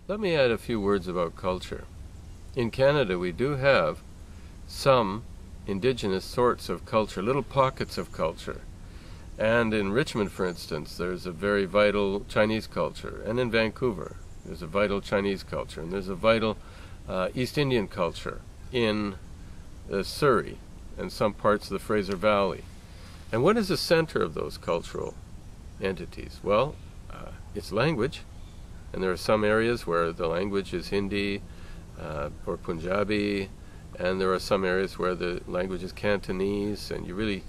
Let me add a few words about culture. In Canada, we do have some indigenous sorts of culture, little pockets of culture. And in Richmond, for instance, there's a very vital Chinese culture. And in Vancouver, there's a vital Chinese culture. And there's a vital East Indian culture in Surrey and some parts of the Fraser Valley. And what is the center of those cultural entities? Well, it's language. And there are some areas where the language is Hindi or Punjabi, and there are some areas where the language is Cantonese, and you really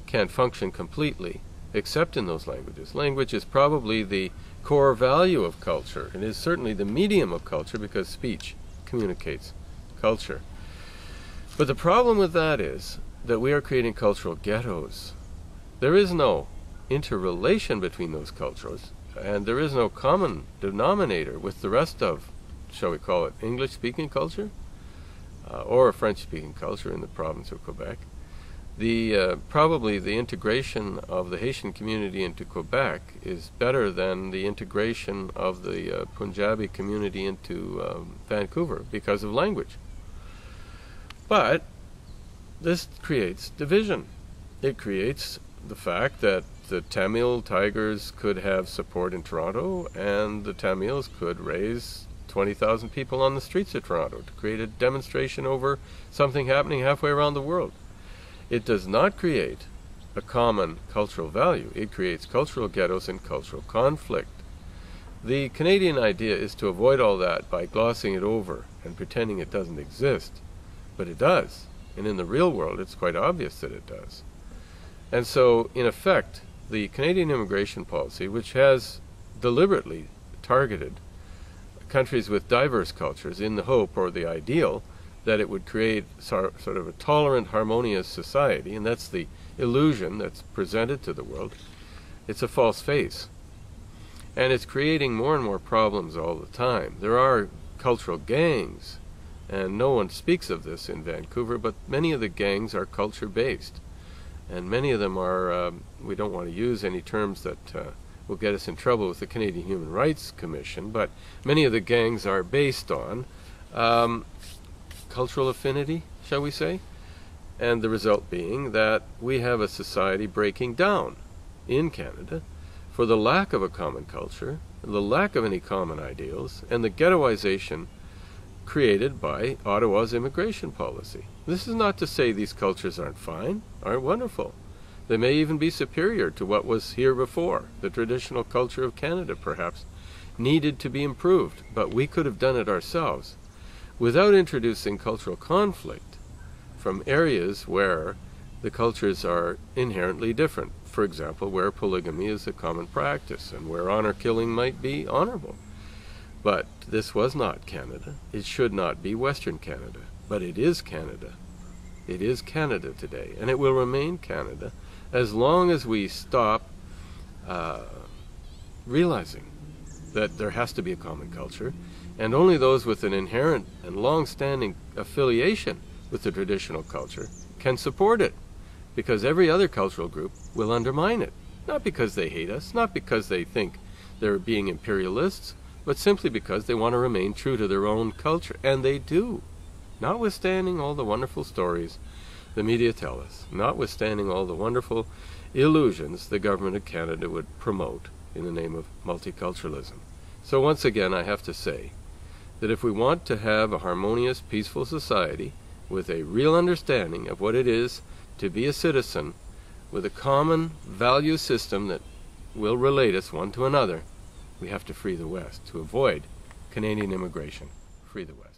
can't function completely except in those languages. Language is probably the core value of culture. It is certainly the medium of culture because speech communicates culture. But the problem with that is that we are creating cultural ghettos. There is no interrelation between those cultures, and there is no common denominator with the rest of, shall we call it, English-speaking culture, or French-speaking culture in the province of Quebec. Probably the integration of the Haitian community into Quebec is better than the integration of the Punjabi community into Vancouver because of language. But this creates division. It creates the fact that the Tamil Tigers could have support in Toronto, and the Tamils could raise 20,000 people on the streets of Toronto to create a demonstration over something happening halfway around the world. It does not create a common cultural value. It creates cultural ghettos and cultural conflict. The Canadian idea is to avoid all that by glossing it over and pretending it doesn't exist. But it does. And in the real world, it's quite obvious that it does. And so, in effect, the Canadian immigration policy, which has deliberately targeted countries with diverse cultures in the hope or the ideal that it would create sort of a tolerant, harmonious society, and that's the illusion that's presented to the world, it's a false face. And it's creating more and more problems all the time. There are cultural gangs, and no one speaks of this in Vancouver, but many of the gangs are culture-based. And many of them are, we don't want to use any terms that will get us in trouble with the Canadian Human Rights Commission, but many of the gangs are based on cultural affinity, shall we say? And the result being that we have a society breaking down in Canada for the lack of a common culture, the lack of any common ideals, and the ghettoization created by Ottawa's immigration policy. This is not to say these cultures aren't fine, aren't wonderful. They may even be superior to what was here before. The traditional culture of Canada, perhaps, needed to be improved, but we could have done it ourselves without introducing cultural conflict from areas where the cultures are inherently different. For example, where polygamy is a common practice and where honor killing might be honorable. But this was not Canada. It should not be Western Canada. But it is Canada. It is Canada today, and it will remain Canada as long as we stop realizing that there has to be a common culture, and only those with an inherent and long-standing affiliation with the traditional culture can support it, because every other cultural group will undermine it. Not because they hate us, not because they think they're being imperialists, but simply because they want to remain true to their own culture, and they do. Notwithstanding all the wonderful stories the media tell us, notwithstanding all the wonderful illusions the government of Canada would promote in the name of multiculturalism. So once again, I have to say that if we want to have a harmonious, peaceful society with a real understanding of what it is to be a citizen, with a common value system that will relate us one to another, we have to free the West. To avoid Canadian immigration, free the West.